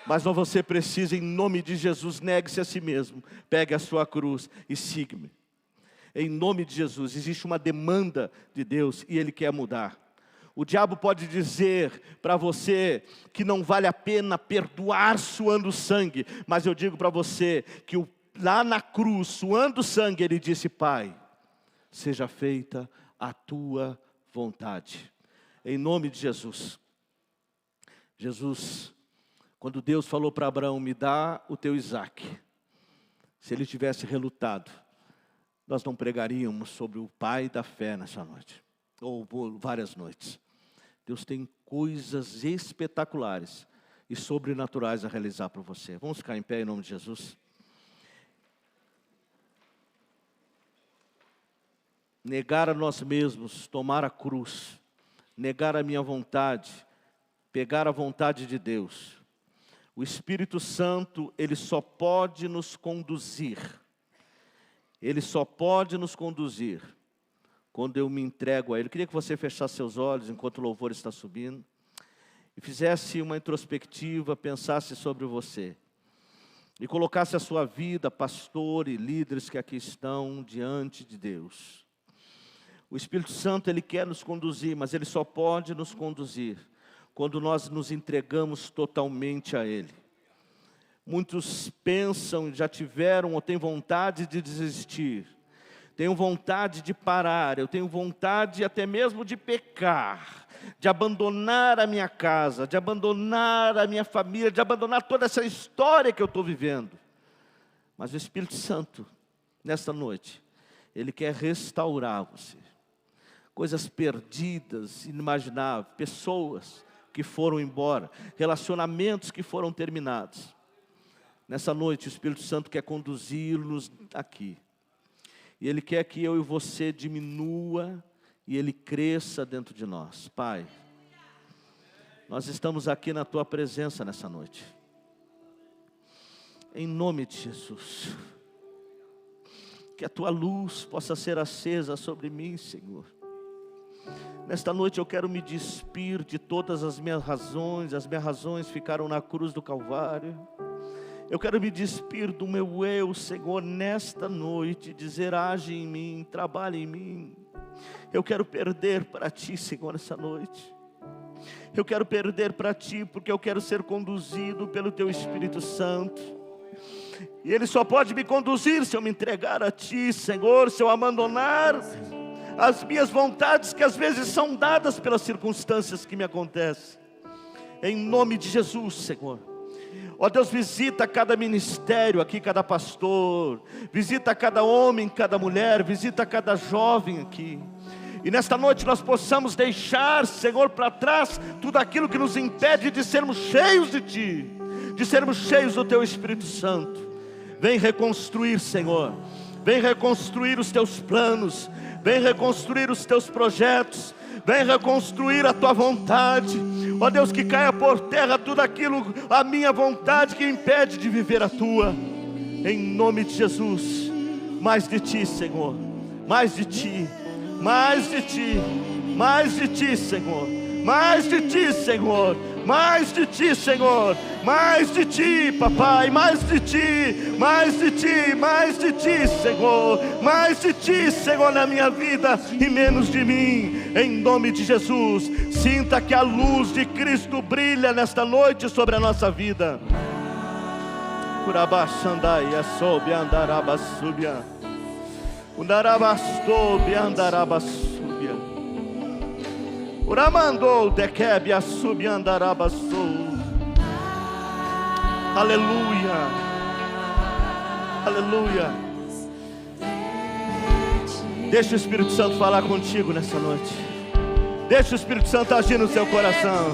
Mas não, você precisa, em nome de Jesus, negue-se a si mesmo. Pegue a sua cruz e siga-me. Em nome de Jesus, existe uma demanda de Deus e Ele quer mudar. O diabo pode dizer para você que não vale a pena perdoar suando sangue. Mas eu digo para você que lá na cruz, suando sangue, Ele disse, Pai, seja feita a tua vontade. Em nome de Jesus. Jesus Quando Deus falou para Abraão, me dá o teu Isaque, se ele tivesse relutado, nós não pregaríamos sobre o pai da fé nessa noite, ou várias noites. Deus tem coisas espetaculares e sobrenaturais a realizar para você. Vamos ficar em pé em nome de Jesus? Negar a nós mesmos, tomar a cruz, negar a minha vontade, pegar a vontade de Deus. O Espírito Santo, ele só pode nos conduzir. Ele só pode nos conduzir quando eu me entrego a Ele. Eu queria que você fechasse seus olhos enquanto o louvor está subindo e fizesse uma introspectiva, pensasse sobre você e colocasse a sua vida, pastor e líderes que aqui estão, diante de Deus. O Espírito Santo, ele quer nos conduzir, mas ele só pode nos conduzir quando nós nos entregamos totalmente a Ele. Muitos pensam, já tiveram ou têm vontade de desistir. Tenho vontade de parar, eu tenho vontade até mesmo de pecar, de abandonar a minha casa, de abandonar a minha família, de abandonar toda essa história que eu estou vivendo. Mas o Espírito Santo, nesta noite, ele quer restaurar você. Coisas perdidas, inimagináveis, pessoas que foram embora, relacionamentos que foram terminados. Nessa noite o Espírito Santo quer conduzi-los aqui. E Ele quer que eu e você diminua e Ele cresça dentro de nós. Pai, nós estamos aqui na Tua presença nessa noite. Em nome de Jesus. Que a Tua luz possa ser acesa sobre mim, Senhor. Nesta noite eu quero me despir de todas as minhas razões ficaram na cruz do Calvário. Eu quero me despir do meu eu, Senhor, nesta noite, dizer, age em mim, trabalhe em mim. Eu quero perder para Ti, Senhor, essa noite. Eu quero perder para Ti, porque eu quero ser conduzido pelo Teu Espírito Santo. E Ele só pode me conduzir se eu me entregar a Ti, Senhor, se eu abandonar as minhas vontades, que às vezes são dadas pelas circunstâncias que me acontecem. Em nome de Jesus, Senhor. Ó Deus, visita cada ministério aqui, cada pastor, visita cada homem, cada mulher, visita cada jovem aqui. E nesta noite nós possamos deixar, Senhor, para trás tudo aquilo que nos impede de sermos cheios de Ti, de sermos cheios do Teu Espírito Santo. Vem reconstruir, Senhor, vem reconstruir os Teus planos, vem reconstruir os Teus projetos, vem reconstruir a Tua vontade. Ó Deus, que caia por terra tudo aquilo, a minha vontade que impede de viver a Tua. Em nome de Jesus. Mais de Ti, Senhor. Mais de Ti. Mais de Ti. Mais de Ti, Senhor. Mais de Ti, Senhor. Mais de Ti, Senhor. Mais de Ti, Papai. Mais de Ti. Mais de Ti. Mais de Ti, Senhor. Mais de Ti, Senhor, na minha vida e menos de mim. Em nome de Jesus. Sinta que a luz de Cristo brilha nesta noite sobre a nossa vida. Curabashandai, assobe, andarabasubia. Undarabastobe, andarabasubia. Uramandou, dequebe, assubi, andarabassou. Aleluia. Aleluia. Deixa o Espírito Santo falar contigo nessa noite. Deixa o Espírito Santo agir no seu coração.